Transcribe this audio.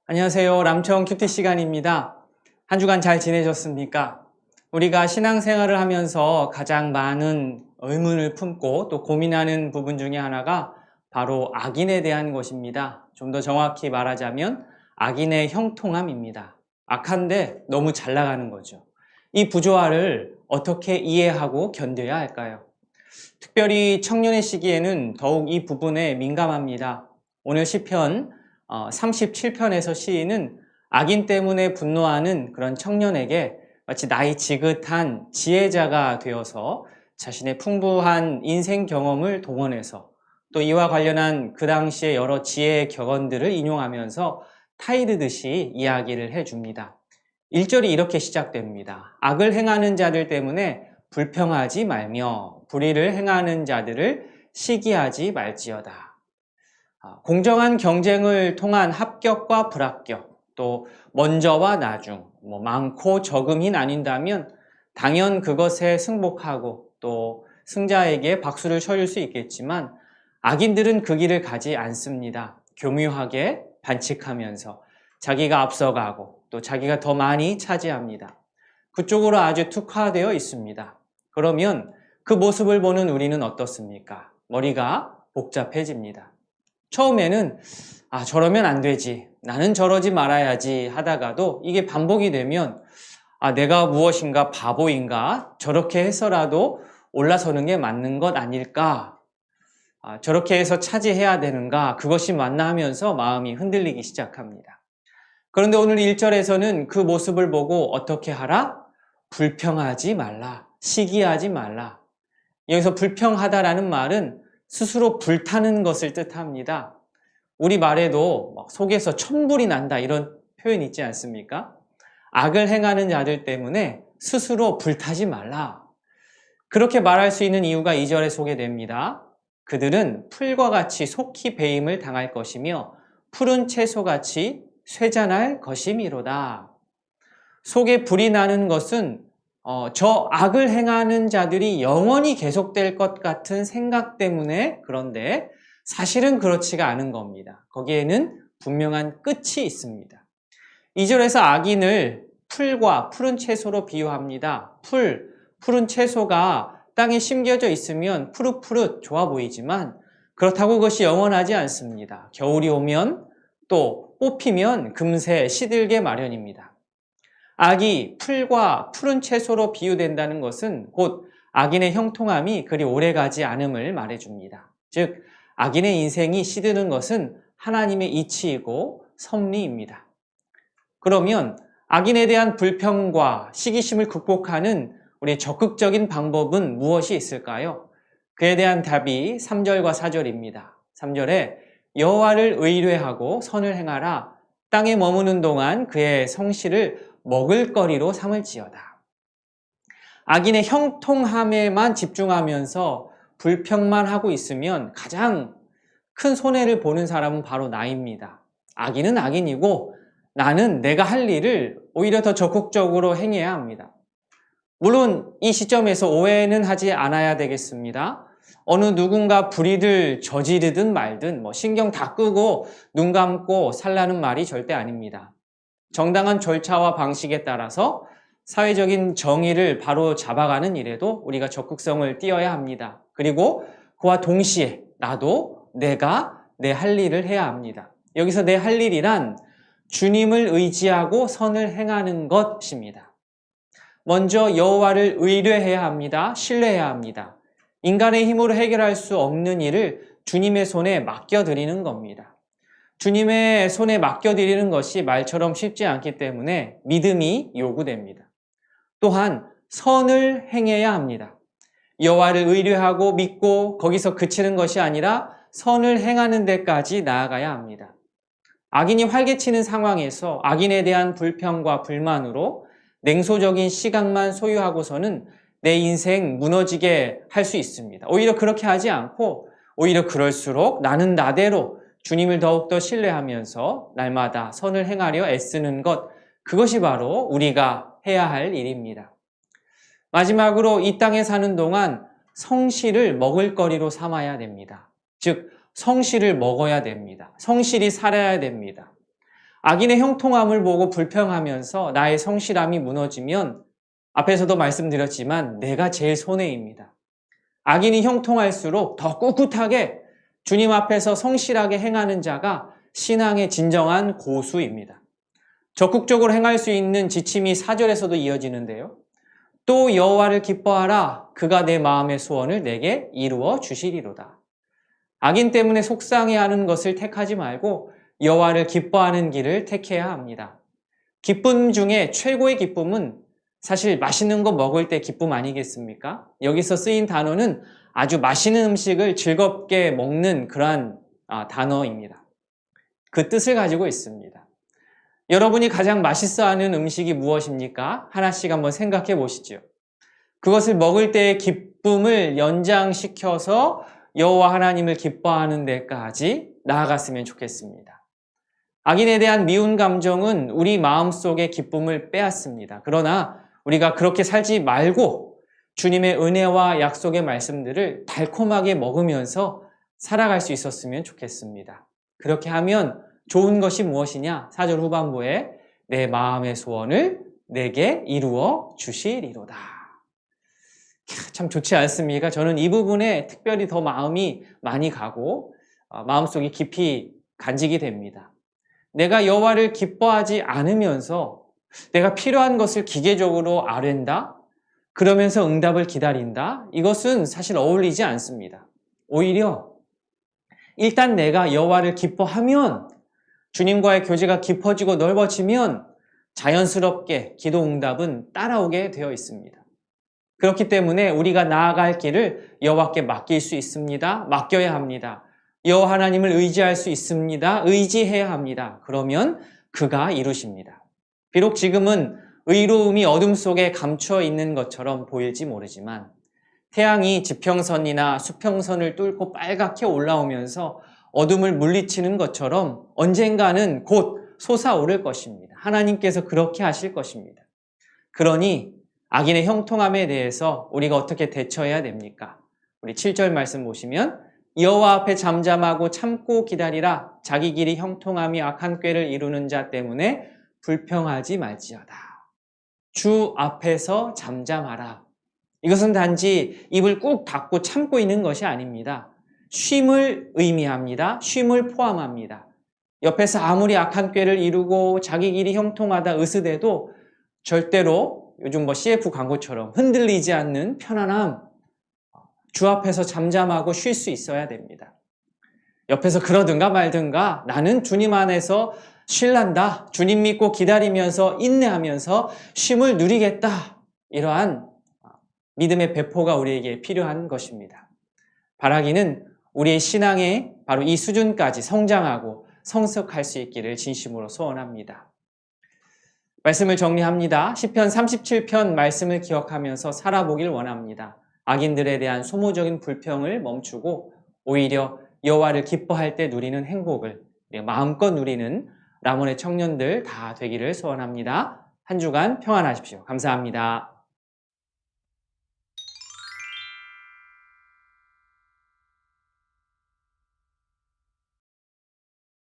안녕하세요. 람청 큐티 시간입니다. 한 주간 잘 지내셨습니까? 우리가 신앙생활을 하면서 가장 많은 의문을 품고 또 고민하는 부분 중에 하나가 바로 악인에 대한 것입니다. 좀 더 정확히 말하자면 악인의 형통함입니다. 악한데 너무 잘 나가는 거죠. 이 부조화를 어떻게 이해하고 견뎌야 할까요? 특별히 청년의 시기에는 더욱 이 부분에 민감합니다. 오늘 시편 37편에서 시인은 악인 때문에 분노하는 그런 청년에게 마치 나이 지긋한 지혜자가 되어서 자신의 풍부한 인생 경험을 동원해서 또 이와 관련한 그 당시의 여러 지혜의 격언들을 인용하면서 타이르듯이 이야기를 해줍니다. 1절이 이렇게 시작됩니다. 악을 행하는 자들 때문에 불평하지 말며 불의를 행하는 자들을 시기하지 말지어다. 공정한 경쟁을 통한 합격과 불합격, 또 먼저와 나중, 많고 적음이 나뉜다면 당연 그것에 승복하고 또 승자에게 박수를 쳐줄 수 있겠지만 악인들은 그 길을 가지 않습니다. 교묘하게 반칙하면서 자기가 앞서가고 또 자기가 더 많이 차지합니다. 그쪽으로 아주 특화되어 있습니다. 그러면 그 모습을 보는 우리는 어떻습니까? 머리가 복잡해집니다. 처음에는 저러면 안 되지, 나는 저러지 말아야지 하다가도 이게 반복이 되면 내가 무엇인가 바보인가, 저렇게 해서라도 올라서는 게 맞는 것 아닐까, 저렇게 해서 차지해야 되는가, 그것이 맞나 하면서 마음이 흔들리기 시작합니다. 그런데 오늘 1절에서는 그 모습을 보고 어떻게 하라? 불평하지 말라, 시기하지 말라. 여기서 불평하다라는 말은 스스로 불타는 것을 뜻합니다. 우리 말에도 속에서 천불이 난다 이런 표현 있지 않습니까? 악을 행하는 자들 때문에 스스로 불타지 말라. 그렇게 말할 수 있는 이유가 2절에 소개됩니다. 그들은 풀과 같이 속히 배임을 당할 것이며 푸른 채소같이 쇠잔할 것이미로다. 속에 불이 나는 것은 저 악을 행하는 자들이 영원히 계속될 것 같은 생각 때문에, 그런데 사실은 그렇지가 않은 겁니다. 거기에는 분명한 끝이 있습니다. 2절에서 악인을 풀과 푸른 채소로 비유합니다. 푸른 채소가 땅에 심겨져 있으면 푸릇푸릇 좋아 보이지만 그렇다고 그것이 영원하지 않습니다. 겨울이 오면 또 뽑히면 금세 시들게 마련입니다. 악이 풀과 푸른 채소로 비유된다는 것은 곧 악인의 형통함이 그리 오래가지 않음을 말해줍니다. 즉 악인의 인생이 시드는 것은 하나님의 이치이고 섭리입니다. 그러면 악인에 대한 불평과 시기심을 극복하는 우리의 적극적인 방법은 무엇이 있을까요? 그에 대한 답이 3절과 4절입니다. 3절에 여호와를 의뢰하고 선을 행하라. 땅에 머무는 동안 그의 성실을 먹을거리로 삼을지어다. 악인의 형통함에만 집중하면서 불평만 하고 있으면 가장 큰 손해를 보는 사람은 바로 나입니다. 악인은 악인이고 나는 내가 할 일을 오히려 더 적극적으로 행해야 합니다. 물론 이 시점에서 오해는 하지 않아야 되겠습니다. 어느 누군가 불의를 저지르든 말든 신경 다 끄고 눈 감고 살라는 말이 절대 아닙니다. 정당한 절차와 방식에 따라서 사회적인 정의를 바로 잡아가는 일에도 우리가 적극성을 띄어야 합니다. 그리고 그와 동시에 나도 내가 내 할 일을 해야 합니다. 여기서 내 할 일이란 주님을 의지하고 선을 행하는 것입니다. 먼저 여호와를 의뢰해야 합니다. 신뢰해야 합니다. 인간의 힘으로 해결할 수 없는 일을 주님의 손에 맡겨드리는 겁니다. 주님의 손에 맡겨드리는 것이 말처럼 쉽지 않기 때문에 믿음이 요구됩니다. 또한 선을 행해야 합니다. 여호와를 의뢰하고 믿고 거기서 그치는 것이 아니라 선을 행하는 데까지 나아가야 합니다. 악인이 활개치는 상황에서 악인에 대한 불평과 불만으로 냉소적인 시각만 소유하고서는 내 인생 무너지게 할 수 있습니다. 오히려 그렇게 하지 않고 오히려 그럴수록 나는 나대로 주님을 더욱더 신뢰하면서 날마다 선을 행하려 애쓰는 것, 그것이 바로 우리가 해야 할 일입니다. 마지막으로 이 땅에 사는 동안 성실을 먹을거리로 삼아야 됩니다. 즉 성실을 먹어야 됩니다. 성실히 살아야 됩니다. 악인의 형통함을 보고 불평하면서 나의 성실함이 무너지면 앞에서도 말씀드렸지만 내가 제일 손해입니다. 악인이 형통할수록 더 꿋꿋하게 주님 앞에서 성실하게 행하는 자가 신앙의 진정한 고수입니다. 적극적으로 행할 수 있는 지침이 4절에서도 이어지는데요. 또 여호와를 기뻐하라. 그가 내 마음의 소원을 내게 이루어 주시리로다. 악인 때문에 속상해하는 것을 택하지 말고 여호와를 기뻐하는 길을 택해야 합니다. 기쁨 중에 최고의 기쁨은 사실 맛있는 거 먹을 때 기쁨 아니겠습니까? 여기서 쓰인 단어는 아주 맛있는 음식을 즐겁게 먹는 그러한 단어입니다. 그 뜻을 가지고 있습니다. 여러분이 가장 맛있어하는 음식이 무엇입니까? 하나씩 한번 생각해 보시죠. 그것을 먹을 때의 기쁨을 연장시켜서 여호와 하나님을 기뻐하는 데까지 나아갔으면 좋겠습니다. 악인에 대한 미운 감정은 우리 마음속의 기쁨을 빼앗습니다. 그러나 우리가 그렇게 살지 말고 주님의 은혜와 약속의 말씀들을 달콤하게 먹으면서 살아갈 수 있었으면 좋겠습니다. 그렇게 하면 좋은 것이 무엇이냐? 4절 후반부에 내 마음의 소원을 내게 이루어 주시리로다. 참 좋지 않습니까? 저는 이 부분에 특별히 더 마음이 많이 가고 마음속이 깊이 간직이 됩니다. 내가 여호와를 기뻐하지 않으면서 내가 필요한 것을 기계적으로 아랜다? 그러면서 응답을 기다린다? 이것은 사실 어울리지 않습니다. 오히려 일단 내가 여호와를 기뻐하면 주님과의 교제가 깊어지고 넓어지면 자연스럽게 기도 응답은 따라오게 되어 있습니다. 그렇기 때문에 우리가 나아갈 길을 여호와께 맡길 수 있습니다. 맡겨야 합니다. 여호와 하나님을 의지할 수 있습니다. 의지해야 합니다. 그러면 그가 이루십니다. 비록 지금은 의로움이 어둠 속에 감추어 있는 것처럼 보일지 모르지만 태양이 지평선이나 수평선을 뚫고 빨갛게 올라오면서 어둠을 물리치는 것처럼 언젠가는 곧 솟아오를 것입니다. 하나님께서 그렇게 하실 것입니다. 그러니 악인의 형통함에 대해서 우리가 어떻게 대처해야 됩니까? 우리 7절 말씀 보시면 여호와 앞에 잠잠하고 참고 기다리라. 자기 길이 형통함이 악한 꾀를 이루는 자 때문에 불평하지 말지어다. 주 앞에서 잠잠하라. 이것은 단지 입을 꾹 닫고 참고 있는 것이 아닙니다. 쉼을 의미합니다. 쉼을 포함합니다. 옆에서 아무리 악한 꾀를 이루고 자기 길이 형통하다 으스대도 절대로 요즘 CF 광고처럼 흔들리지 않는 편안함, 주 앞에서 잠잠하고 쉴 수 있어야 됩니다. 옆에서 그러든가 말든가 나는 주님 안에서 쉴란다. 주님 믿고 기다리면서 인내하면서 쉼을 누리겠다. 이러한 믿음의 배포가 우리에게 필요한 것입니다. 바라기는 우리의 신앙의 바로 이 수준까지 성장하고 성숙할 수 있기를 진심으로 소원합니다. 말씀을 정리합니다. 시편 37편 말씀을 기억하면서 살아보길 원합니다. 악인들에 대한 소모적인 불평을 멈추고 오히려 여호와를 기뻐할 때 누리는 행복을 마음껏 누리는 라몬의 청년들 다 되기를 소원합니다. 한 주간 평안하십시오. 감사합니다.